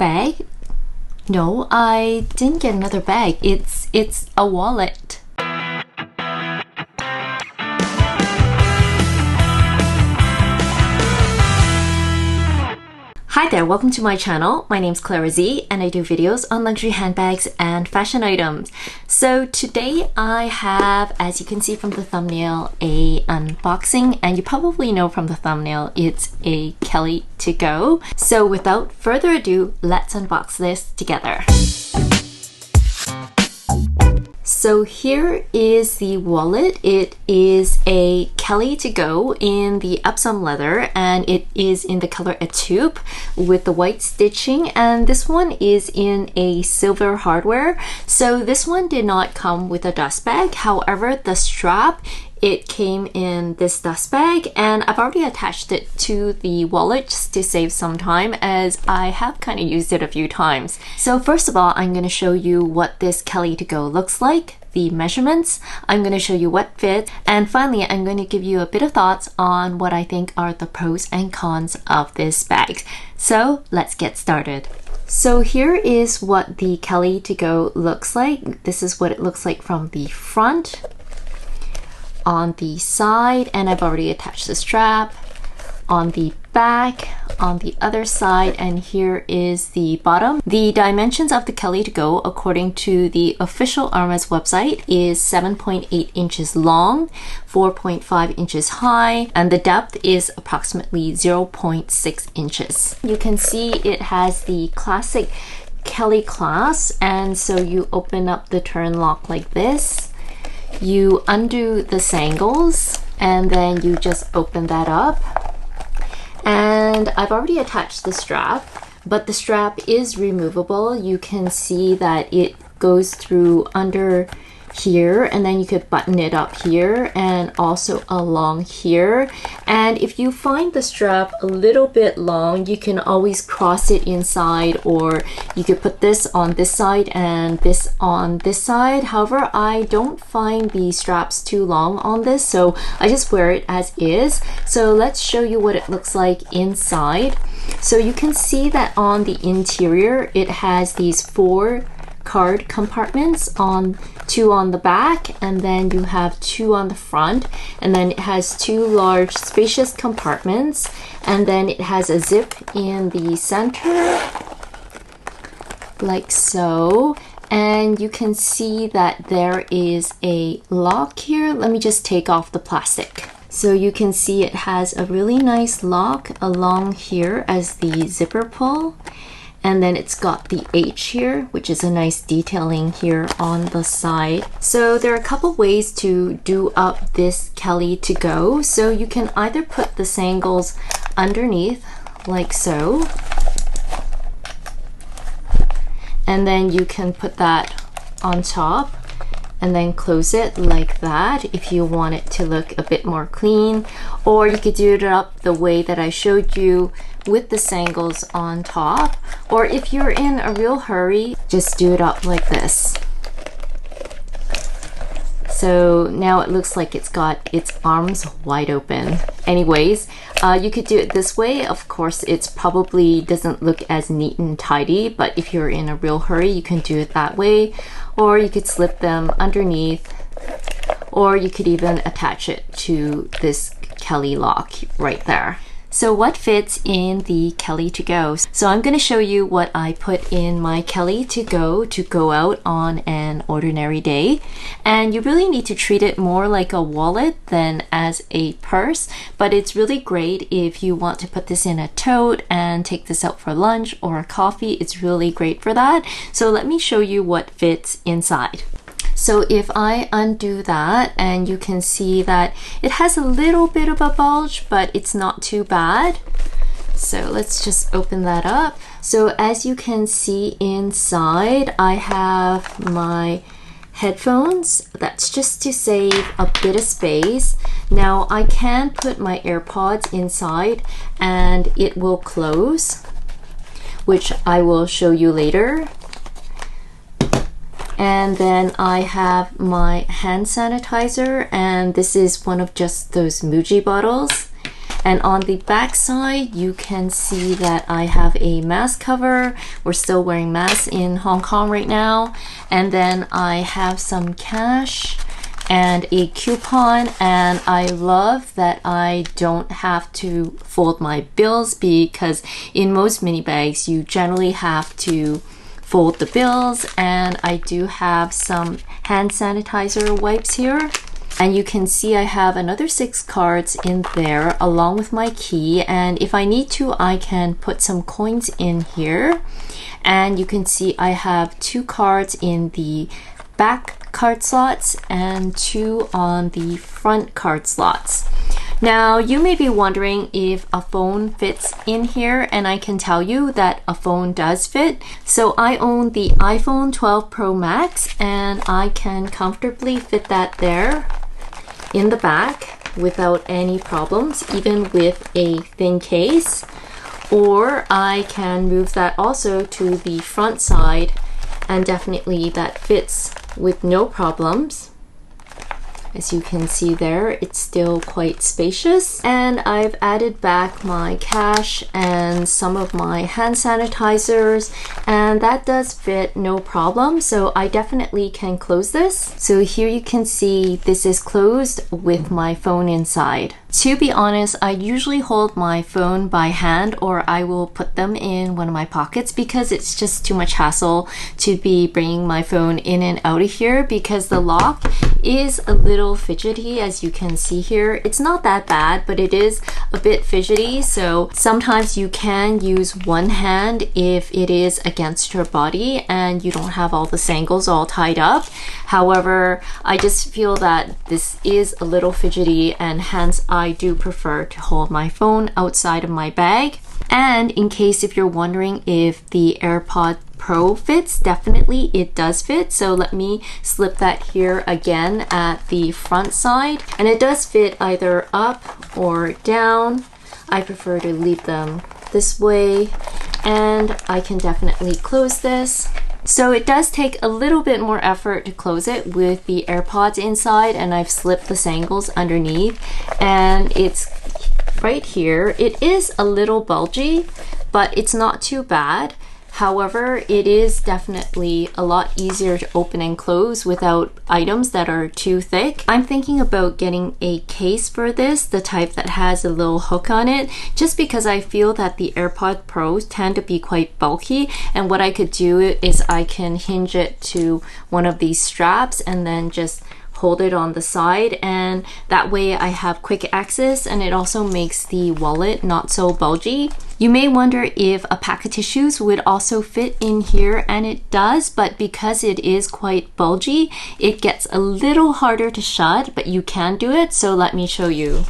bag? No, I didn't get another bag. It's a wallet. Hi there, welcome to my channel. My name's ClaraZeela and I do videos on luxury handbags and fashion items. So today I have, as you can see from the thumbnail, a unboxing, and you probably know from the thumbnail it's a Kelly To Go. So without further ado, let's unbox this together. So here is the wallet. It is a Kelly To Go in the Epsom leather, and it is in the color Etoupe with the white stitching, and this one is in a silver hardware. So this one did not come with a dust bag. However, the strap, it came in this dust bag, and I've already attached it to the wallet just to save some time, as I have kind of used it a few times. So first of all, I'm going to show you what this Kelly To Go looks like, the measurements. I'm going to show you what fits, and finally I'm going to give you a bit of thoughts on what I think are the pros and cons of this bag. So let's get started. So here is what the Kelly To Go looks like. This is what it looks like from the front, on the side, and I've already attached the strap, on the back, on the other side, and here is the bottom. The dimensions of the Kelly To Go, according to the official Hermes website, is 7.8 inches long, 4.5 inches high, and the depth is approximately 0.6 inches. You can see it has the classic Kelly clasp, and so you open up the turn lock like this. You undo the sangles, and then you just open that up. And I've already attached the strap, but the strap is removable. You can see that it goes through under here, and then you could button it up here and also along here. And if you find the strap a little bit long, you can always cross it inside, or you could put this on this side and this on this side. However, I don't find the straps too long on this, so I just wear it as is. So let's show you what it looks like inside. So you can see that on the interior it has these 4 card compartments, two on the back, and then you have 2 on the front, and then it has 2 large spacious compartments, and then it has a zip in the center like so, and you can see that there is a lock here. Let me just take off the plastic. So you can see it has a really nice lock along here as the zipper pull. And then it's got the H here, which is a nice detailing here on the side. So there are a couple ways to do up this Kelly To Go. So you can either put the sangles underneath like so, and then you can put that on top and then close it like that if you want it to look a bit more clean, or you could do it up the way that I showed you with the sangles on top, or if you're in a real hurry, just do it up like this. So now it looks like it's got its arms wide open. Anyways, you could do it this way. Of course, it's probably doesn't look as neat and tidy, but if you're in a real hurry, you can do it that way, or you could slip them underneath, or you could even attach it to this Kelly lock right there. So what fits in the Kelly To Go? So I'm going to show you what I put in my Kelly To go out on an ordinary day. And you really need to treat it more like a wallet than as a purse, but it's really great if you want to put this in a tote and take this out for lunch or a coffee. It's really great for that. So let me show you what fits inside. So if I undo that, and you can see that it has a little bit of a bulge, but it's not too bad. So let's just open that up. So as you can see inside, I have my headphones. That's just to save a bit of space. Now I can put my AirPods inside and it will close, which I will show you later. And then I have my hand sanitizer, and this is one of just those Muji bottles. And on the back side, you can see that I have a mask cover. We're still wearing masks in Hong Kong right now. And then I have some cash and a coupon, and I love that I don't have to fold my bills, because in most mini bags you generally have to fold the bills. And I do have some hand sanitizer wipes here, and you can see I have another 6 cards in there along with my key, and if I need to I can put some coins in here. And you can see I have 2 cards in the back card slots and 2 on the front card slots. Now you may be wondering if a phone fits in here, and I can tell you that a phone does fit. So I own the iPhone 12 Pro Max, and I can comfortably fit that there in the back without any problems, even with a thin case. Or I can move that also to the front side, and definitely that fits with no problems. As you can see there, it's still quite spacious. And I've added back my cash and some of my hand sanitizers, and that does fit no problem. So I definitely can close this. So here you can see this is closed with my phone inside. To be honest, I usually hold my phone by hand, or I will put them in one of my pockets, because it's just too much hassle to be bringing my phone in and out of here, because the lock is a little fidgety. As you can see here, it's not that bad, but it is a bit fidgety. So sometimes you can use one hand if it is against your body and you don't have all the sangles all tied up. However, I just feel that this is a little fidgety, and hence I do prefer to hold my phone outside of my bag. And in case if you're wondering if the AirPod Pro fits, definitely it does fit. So let me slip that here again at the front side, and it does fit either up or down. I prefer to leave them this way, and I can definitely close this. So it does take a little bit more effort to close it with the AirPods inside, and I've slipped the sangles underneath, and it's right here. It is a little bulgy, but it's not too bad. However, it is definitely a lot easier to open and close without items that are too thick. I'm thinking about getting a case for this, the type that has a little hook on it, just because I feel that the AirPod Pros tend to be quite bulky, and what I could do is I can hinge it to one of these straps and then just hold it on the side, and that way I have quick access, and it also makes the wallet not so bulgy. You may wonder if a pack of tissues would also fit in here, and it does, but because it is quite bulgy, it gets a little harder to shut, but you can do it, so let me show you.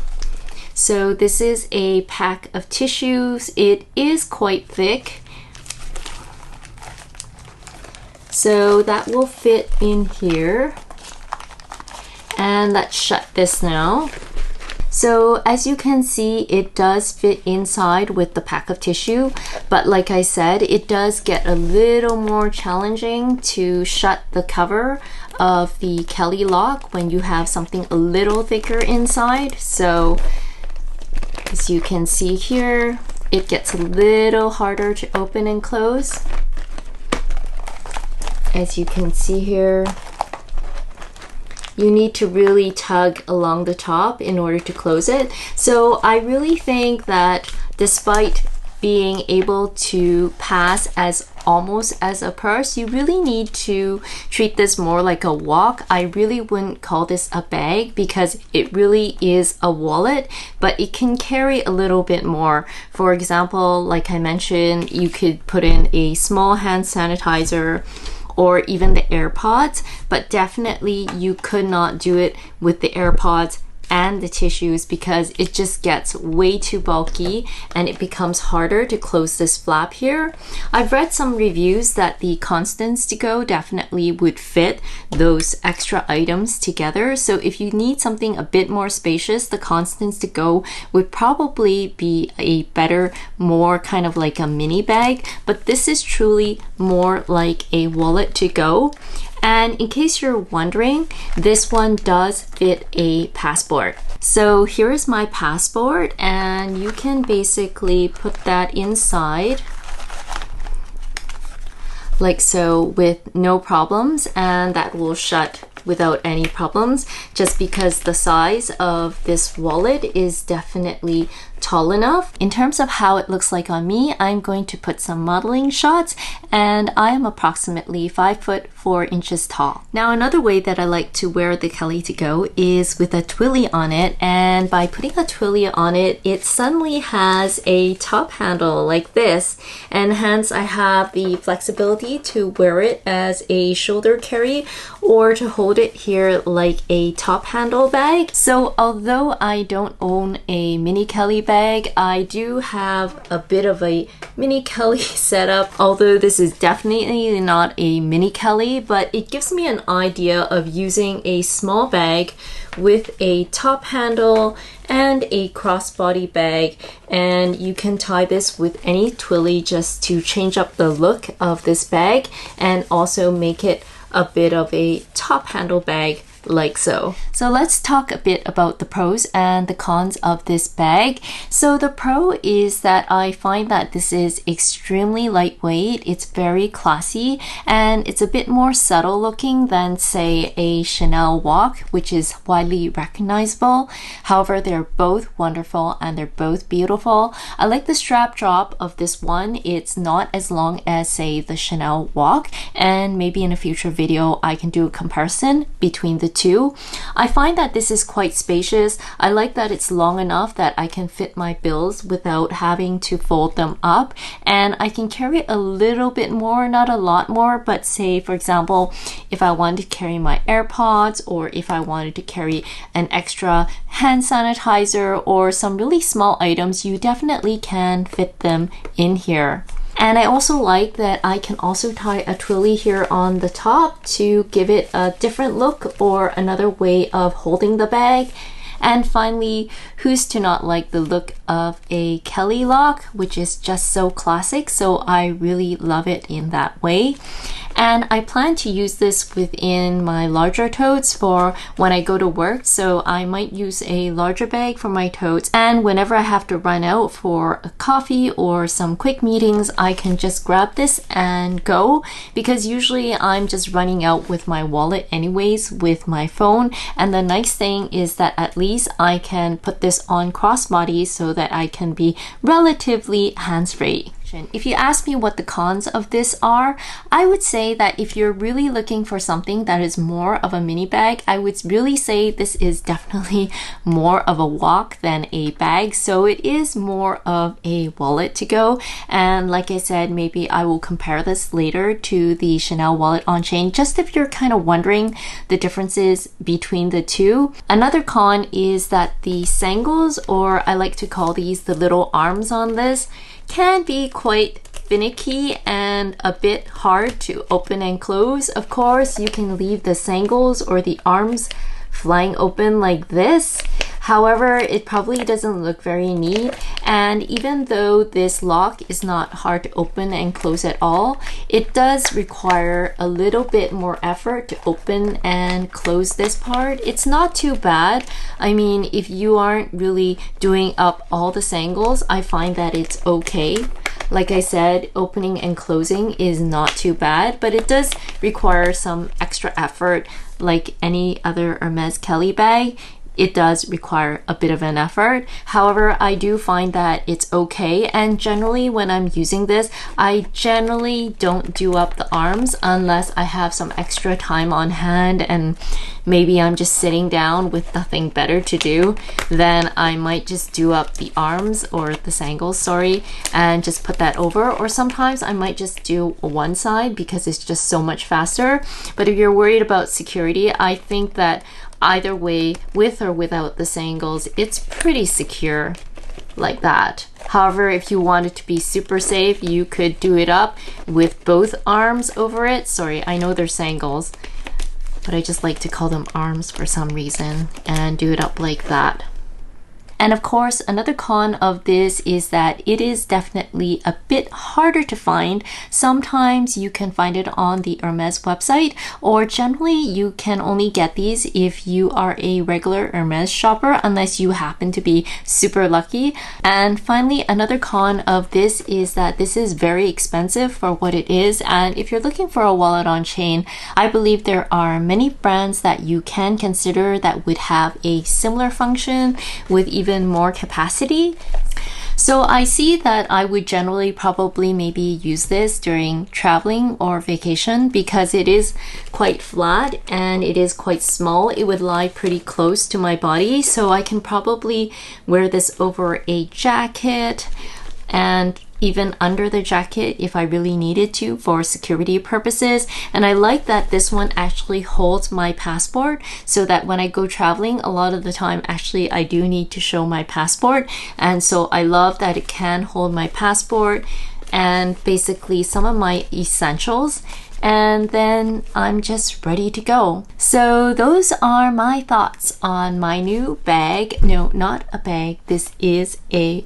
So this is a pack of tissues. It is quite thick, so that will fit in here. And let's shut this now. So as you can see, it does fit inside with the pack of tissue, but like I said, it does get a little more challenging to shut the cover of the Kelly lock when you have something a little thicker inside. So as you can see here, it gets a little harder to open and close. As you can see here, you need to really tug along the top in order to close it. So I really think that despite being able to pass as almost as a purse, you really need to treat this more like a walk. I really wouldn't call this a bag, because it really is a wallet, but it can carry a little bit more. For example, like I mentioned, you could put in a small hand sanitizer or even the AirPods, but definitely you could not do it with the AirPods and the tissues, because it just gets way too bulky and it becomes harder to close this flap here. I've read some reviews that the Constance To Go definitely would fit those extra items together. So if you need something a bit more spacious, the Constance To Go would probably be a better, more kind of like a mini bag, but this is truly more like a wallet to go. And in case you're wondering, this one does fit a passport. So here is my passport, and you can basically put that inside like so with no problems, and that will shut without any problems, just because the size of this wallet is definitely tall enough. In terms of how it looks like on me, I'm going to put some modeling shots, and I am approximately 5 foot 4 inches tall. Now, another way that I like to wear the Kelly To Go is with a twilly on it, and by putting a twilly on it, it suddenly has a top handle like this, and hence I have the flexibility to wear it as a shoulder carry or to hold it here like a top handle bag. So although I don't own a mini Kelly bag, I do have a bit of a mini Kelly setup, although this is definitely not a mini Kelly, but it gives me an idea of using a small bag with a top handle and a crossbody bag, and you can tie this with any twilly just to change up the look of this bag and also make it a bit of a top handle bag like so. So let's talk a bit about the pros and the cons of this bag. So the pro is that I find that this is extremely lightweight, it's very classy, and it's a bit more subtle looking than say a Chanel Walk, which is widely recognizable. However, they're both wonderful and they're both beautiful. I like the strap drop of this one. It's not as long as say the Chanel Walk, and maybe in a future video I can do a comparison between the two. I find that this is quite spacious. I like that it's long enough that I can fit my bills without having to fold them up, and I can carry a little bit more, not a lot more, but say for example if I wanted to carry my AirPods, or if I wanted to carry an extra hand sanitizer or some really small items, you definitely can fit them in here. And I also like that I can also tie a twilly here on the top to give it a different look or another way of holding the bag. And finally, who's to not like the look of a Kelly lock, which is just so classic, so I really love it in that way. And I plan to use this within my larger totes for when I go to work, so I might use a larger bag for my totes, and whenever I have to run out for a coffee or some quick meetings, I can just grab this and go, because usually I'm just running out with my wallet anyways with my phone. And the nice thing is that at least I can put this on crossbody so that I can be relatively hands-free. If you ask me what the cons of this are, I would say that if you're really looking for something that is more of a mini bag, I would really say this is definitely more of a walk than a bag. So it is more of a wallet to go. And like I said, maybe I will compare this later to the Chanel wallet on chain, just if you're kind of wondering the differences between the two. Another con is that the sangles, or I like to call these the little arms on this, can be quite finicky and a bit hard to open and close. Of course, you can leave the sangles or the arms flying open like this. However, it probably doesn't look very neat, and even though this lock is not hard to open and close at all, it does require a little bit more effort to open and close this part. It's not too bad. I mean, if you aren't really doing up all the sangles, I find that it's okay. Like I said, opening and closing is not too bad, but it does require some extra effort. Like any other Hermes Kelly bag, it does require a bit of an effort. However, I do find that it's okay, and generally when I'm using this, I generally don't do up the arms unless I have some extra time on hand and maybe I'm just sitting down with nothing better to do. Then I might just do up the arms, or the sangles, sorry, and just put that over. Or sometimes I might just do one side because it's just so much faster. But if you're worried about security, I think that either way, with or without the sangles, it's pretty secure like that. However, if you wanted to be super safe, you could do it up with both arms over it. Sorry, I know they're sangles, but I just like to call them arms for some reason, and do it up like that. And of course, another con of this is that it is definitely a bit harder to find. Sometimes you can find it on the Hermes website, or generally you can only get these if you are a regular Hermes shopper, unless you happen to be super lucky. And finally, another con of this is that this is very expensive for what it is. And if you're looking for a wallet on chain, I believe there are many brands that you can consider that would have a similar function with even more capacity. So I see that I would generally probably maybe use this during traveling or vacation because it is quite flat and it is quite small. It would lie pretty close to my body, so I can probably wear this over a jacket and even under the jacket if I really needed to for security purposes. And I like that this one actually holds my passport, so that when I go traveling, a lot of the time actually I do need to show my passport, and so I love that it can hold my passport and basically some of my essentials, and then I'm just ready to go. So those are my thoughts on my new bag. No, not a bag, this is a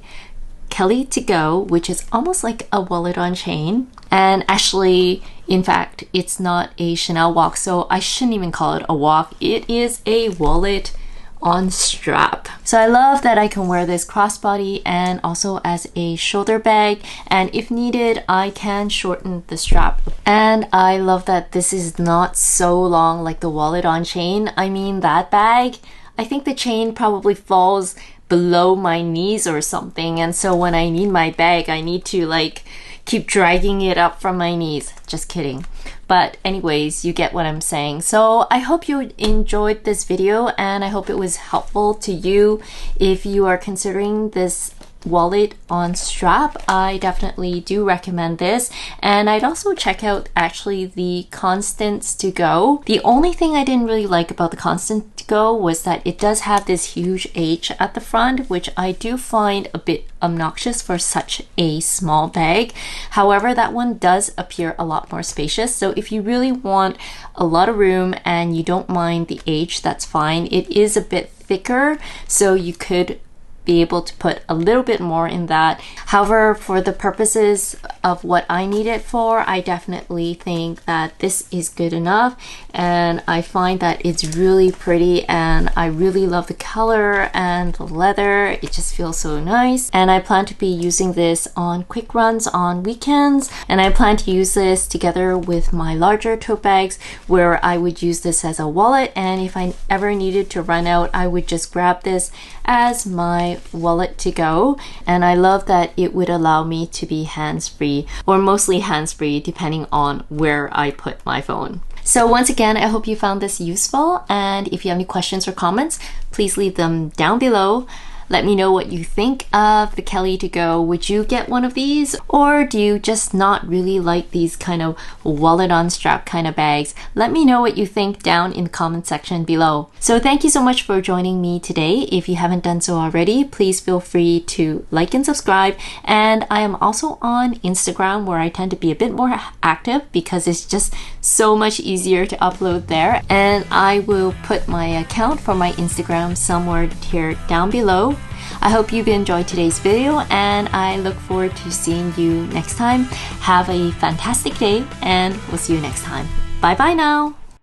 Kelly To Go, which is almost like a wallet on chain. And actually, in fact, it's not a Chanel walk, so I shouldn't even call it a walk. It is a wallet on strap. So I love that I can wear this crossbody and also as a shoulder bag, and if needed I can shorten the strap. And I love that this is not so long like the wallet on chain. I mean, that bag, I think the chain probably falls below my knees or something, and so when I need my bag I need to like keep dragging it up from my knees. Just kidding. But anyways, you get what I'm saying. So I hope you enjoyed this video, and I hope it was helpful to you if you are considering this wallet on strap. I definitely do recommend this, and I'd also check out actually the Constance To Go. The only thing I didn't really like about the Constance To Go was that it does have this huge H at the front, which I do find a bit obnoxious for such a small bag. However, that one does appear a lot more spacious, so if you really want a lot of room and you don't mind the H, that's fine. It is a bit thicker, so you could be able to put a little bit more in that. However, for the purposes of what I need it for, I definitely think that this is good enough, and I find that it's really pretty, and I really love the color and the leather. It just feels so nice, and I plan to be using this on quick runs on weekends, and I plan to use this together with my larger tote bags where I would use this as a wallet, and if I ever needed to run out, I would just grab this as my wallet to go. And I love that it would allow me to be hands-free, or mostly hands-free depending on where I put my phone. So once again, I hope you found this useful, and if you have any questions or comments, please leave them down below. Let me know what you think of the Kelly To Go. Would you get one of these, or do you just not really like these kind of wallet on strap kind of bags? Let me know what you think down in the comment section below. So thank you so much for joining me today. If you haven't done so already, please feel free to like and subscribe. And I am also on Instagram, where I tend to be a bit more active because it's just so much easier to upload there. And I will put my account for my Instagram somewhere here down below. I hope you've enjoyed today's video, and I look forward to seeing you next time. Have a fantastic day, and we'll see you next time. Bye bye now.